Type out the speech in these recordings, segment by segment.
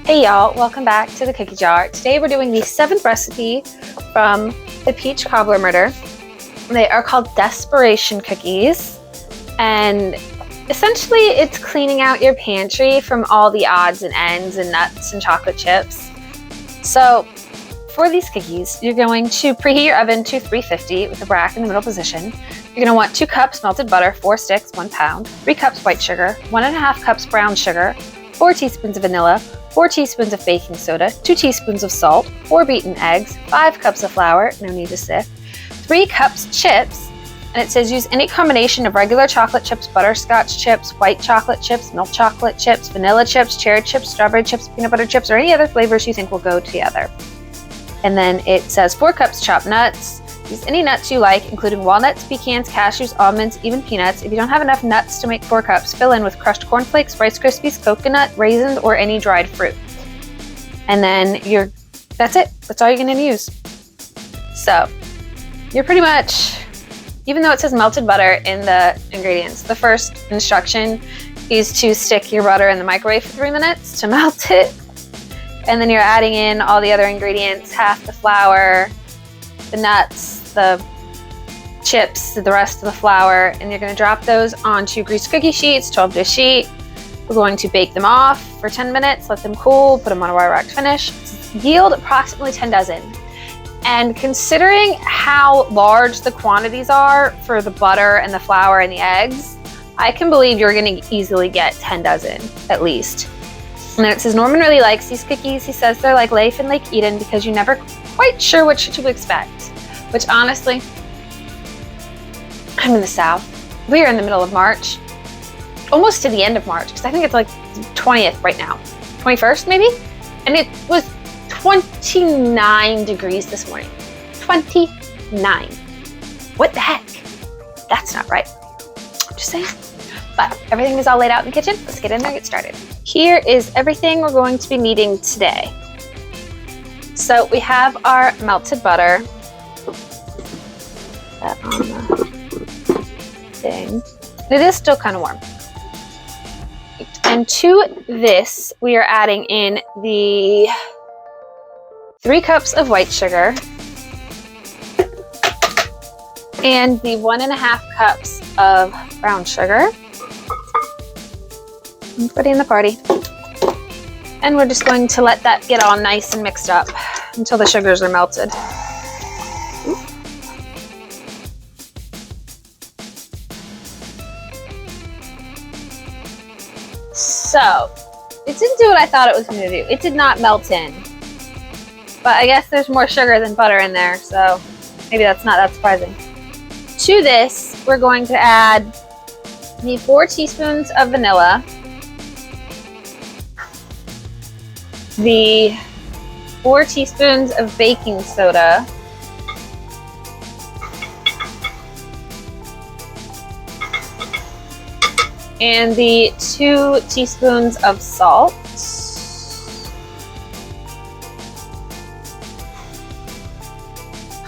Hey y'all, welcome back to the cookie jar. Today we're doing the 7th recipe from the peach cobbler murder. They are called Desperation cookies, and essentially it's cleaning out your pantry from all the odds and ends and nuts and chocolate chips. So for these cookies, you're going to preheat your oven to 350 with the rack in the middle position. You're going to want 2 cups melted butter, 4 sticks, 1 pound, 3 cups white sugar, 1.5 cups brown sugar, 4 teaspoons of vanilla, 4 teaspoons of baking soda, 2 teaspoons of salt, 4 beaten eggs, 5 cups of flour, no need to sift, 3 cups chips, and it says use any combination of regular chocolate chips, butterscotch chips, white chocolate chips, milk chocolate chips, vanilla chips, cherry chips, strawberry chips, peanut butter chips, or any other flavors you think will go together. And then it says 4 cups chopped nuts. Use any nuts you like, including walnuts, pecans, cashews, almonds, even peanuts. If you don't have enough nuts to make 4 cups, fill in with crushed cornflakes, Rice Krispies, coconut, raisins, or any dried fruit. And then that's it. That's all you're going to use. So you're pretty much, even though it says melted butter in the ingredients, the first instruction is to stick your butter in the microwave for 3 minutes to melt it. And then you're adding in all the other ingredients, half the flour, the nuts, the chips, the rest of the flour, and you're going to drop those onto greased cookie sheets, 12-dish sheet. We're going to bake them off for 10 minutes, let them cool, put them on a wire rack to finish. Yield approximately 10 dozen. And considering how large the quantities are for the butter and the flour and the eggs, I can believe you're going to easily get 10 dozen at least. And then it says Norman really likes these cookies. He says they're like Leif and Lake Eden because you're never quite sure what to expect. Which honestly, I'm in the South. We are in the middle of March, almost to the end of March, because I think it's like 20th right now, 21st maybe? And it was 29 degrees this morning. 29. What the heck? That's not right. I'm just saying. But everything is all laid out in the kitchen. Let's get in there and get started. Here is everything we're going to be needing today. So we have our melted butter. That on the thing. It is still kind of warm. And to this, we are adding in the 3 cups of white sugar and the 1.5 cups of brown sugar. Everybody in the party. And we're just going to let that get all nice and mixed up until the sugars are melted. So, it didn't do what I thought it was going to do. It did not melt in. But I guess there's more sugar than butter in there, so maybe that's not that surprising. To this, we're going to add the 4 teaspoons of vanilla, the 4 teaspoons of baking soda, and the 2 teaspoons of salt.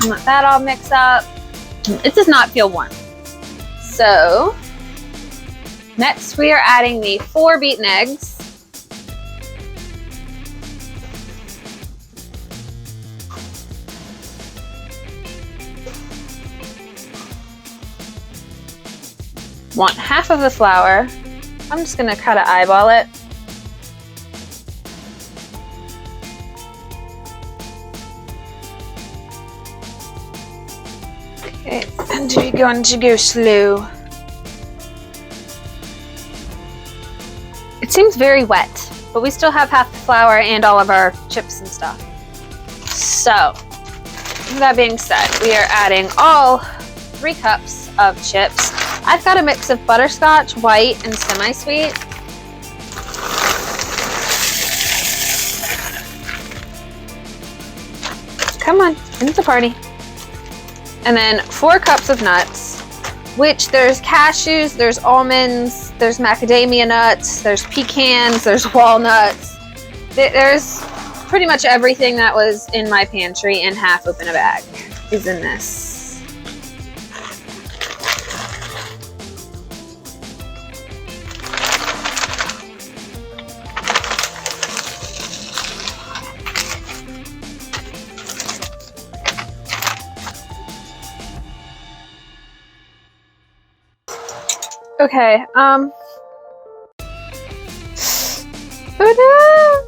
And let that all mix up. It does not feel warm. So, next we are adding the 4 beaten eggs. Want half of the flour. I'm just going to kind of eyeball it. Okay, and you're going to go slow. It seems very wet, but we still have half the flour and all of our chips and stuff. So, with that being said, we are adding all 3 cups of chips. I've got a mix of butterscotch, white, and semi-sweet. Come on, into the party. And then 4 cups of nuts, which there's cashews, there's almonds, there's macadamia nuts, there's pecans, there's walnuts. There's pretty much everything that was in my pantry in half open a bag is in this. Okay, oh no!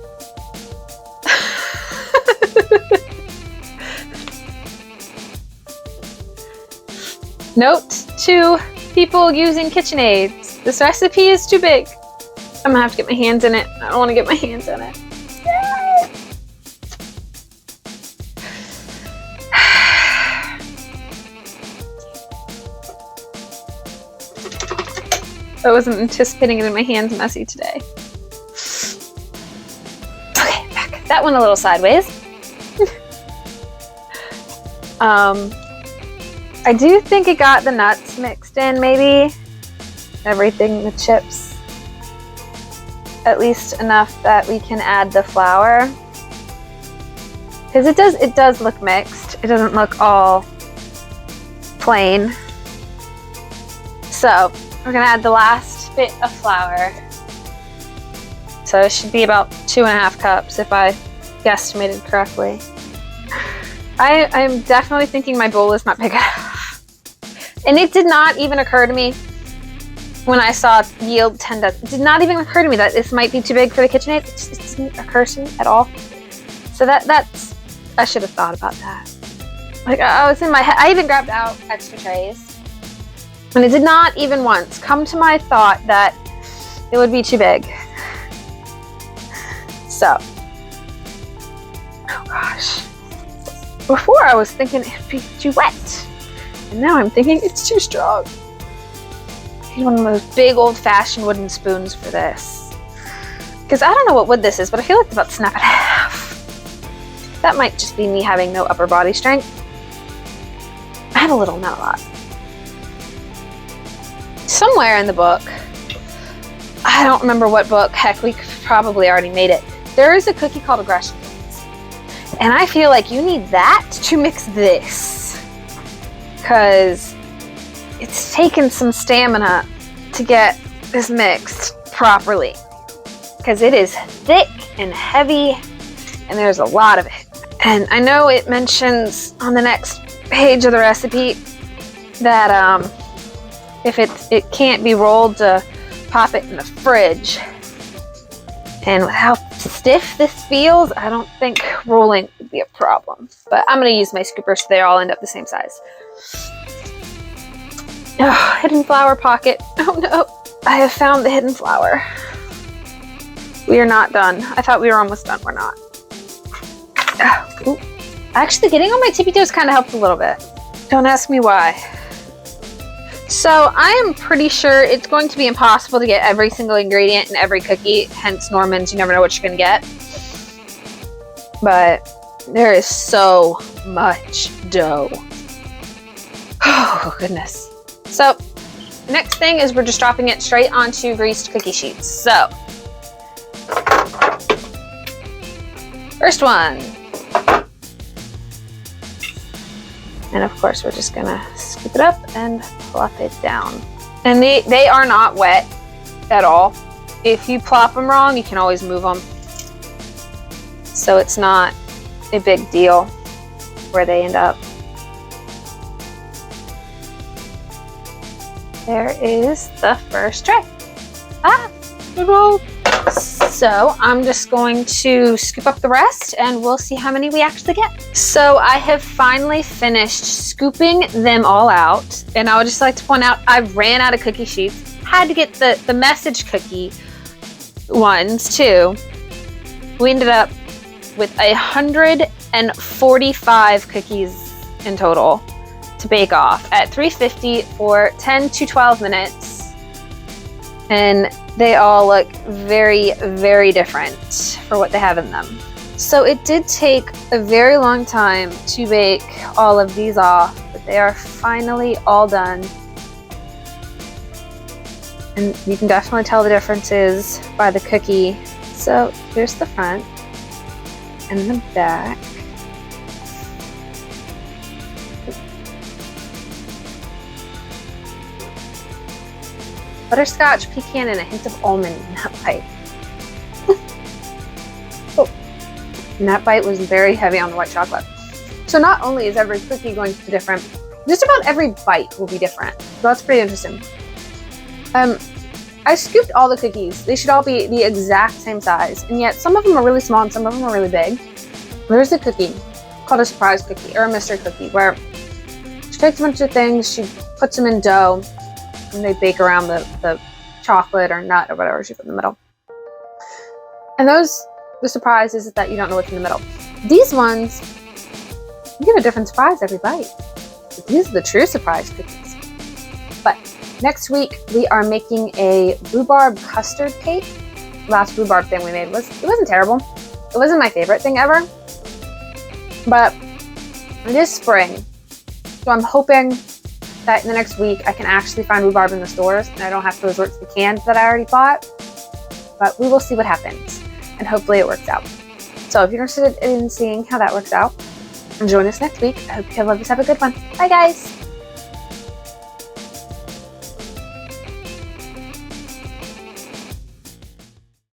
Note to people using KitchenAids. This recipe is too big. I'm gonna have to get my hands in it. I don't want to get my hands in it. I wasn't anticipating getting my hands messy today. Okay, back. That went a little sideways. I do think it got the nuts mixed in, maybe. Everything, the chips. At least enough that we can add the flour. Because it does look mixed. It doesn't look all plain. So, we're gonna add the last bit of flour. So it should be about 2.5 cups if I guesstimated correctly. I'm definitely thinking my bowl is not big enough. And it did not even occur to me when I saw yield 10 dozen. It did not even occur to me that this might be too big for the KitchenAid. It didn't occur to me at all. So that's, I should have thought about that. Like, I was in my head. I even grabbed out extra trays. And it did not even once come to my thought that it would be too big. So, oh gosh. Before I was thinking it'd be too wet. And now I'm thinking it's too strong. I need one of those big old-fashioned wooden spoons for this. Because I don't know what wood this is, but I feel like it's about to snap in half. That might just be me having no upper body strength. I have a little, not a lot. Somewhere in the book, I don't remember what book, heck, we probably already made it. There is a cookie called Aggression Cookies. And I feel like you need that to mix this. Because it's taken some stamina to get this mixed properly. Because it is thick and heavy, and there's a lot of it. And I know it mentions on the next page of the recipe that if it can't be rolled, to pop it in the fridge. And with how stiff this feels, I don't think rolling would be a problem. But I'm going to use my scooper so they all end up the same size. Oh, hidden flour pocket. Oh no, I have found the hidden flour. We are not done. I thought we were almost done. We're not. Ooh. Actually, getting on my tippy toes kind of helped a little bit. Don't ask me why. So I am pretty sure it's going to be impossible to get every single ingredient in every cookie, hence Norman's, you never know what you're going to get. But there is so much dough. Oh, goodness. So next thing is we're just dropping it straight onto greased cookie sheets. So first one. And of course, we're just gonna scoop it up and plop it down. And they are not wet at all. If you plop them wrong, you can always move them. So it's not a big deal where they end up. There is the first tray. Good roll. So I'm just going to scoop up the rest and we'll see how many we actually get. So I have finally finished scooping them all out. And I would just like to point out, I ran out of cookie sheets. Had to get the message cookie ones too. We ended up with 145 cookies in total to bake off at 350 for 10 to 12 minutes. And they all look very, very different for what they have in them. So it did take a very long time to bake all of these off, but they are finally all done. And you can definitely tell the differences by the cookie. So here's the front and the back. Butterscotch, pecan, and a hint of almond in that bite. Oh, and that bite was very heavy on the white chocolate. So not only is every cookie going to be different, just about every bite will be different. So that's pretty interesting. I scooped all the cookies. They should all be the exact same size, and yet some of them are really small and some of them are really big. There's a cookie called a surprise cookie or a mystery cookie where she takes a bunch of things, she puts them in dough, and they bake around the chocolate or nut or whatever she put in the middle. And the surprise is that you don't know what's in the middle. These ones, you get a different surprise every bite. But these are the true surprise cookies. But next week we are making a rhubarb custard cake. Last rhubarb thing we made wasn't terrible. It wasn't my favorite thing ever. But it is spring. So I'm hoping that in the next week I can actually find rhubarb in the stores and I don't have to resort to the cans that I already bought. But we will see what happens. And hopefully it works out. So if you're interested in seeing how that works out, join us next week. I hope you have a good one. Bye guys!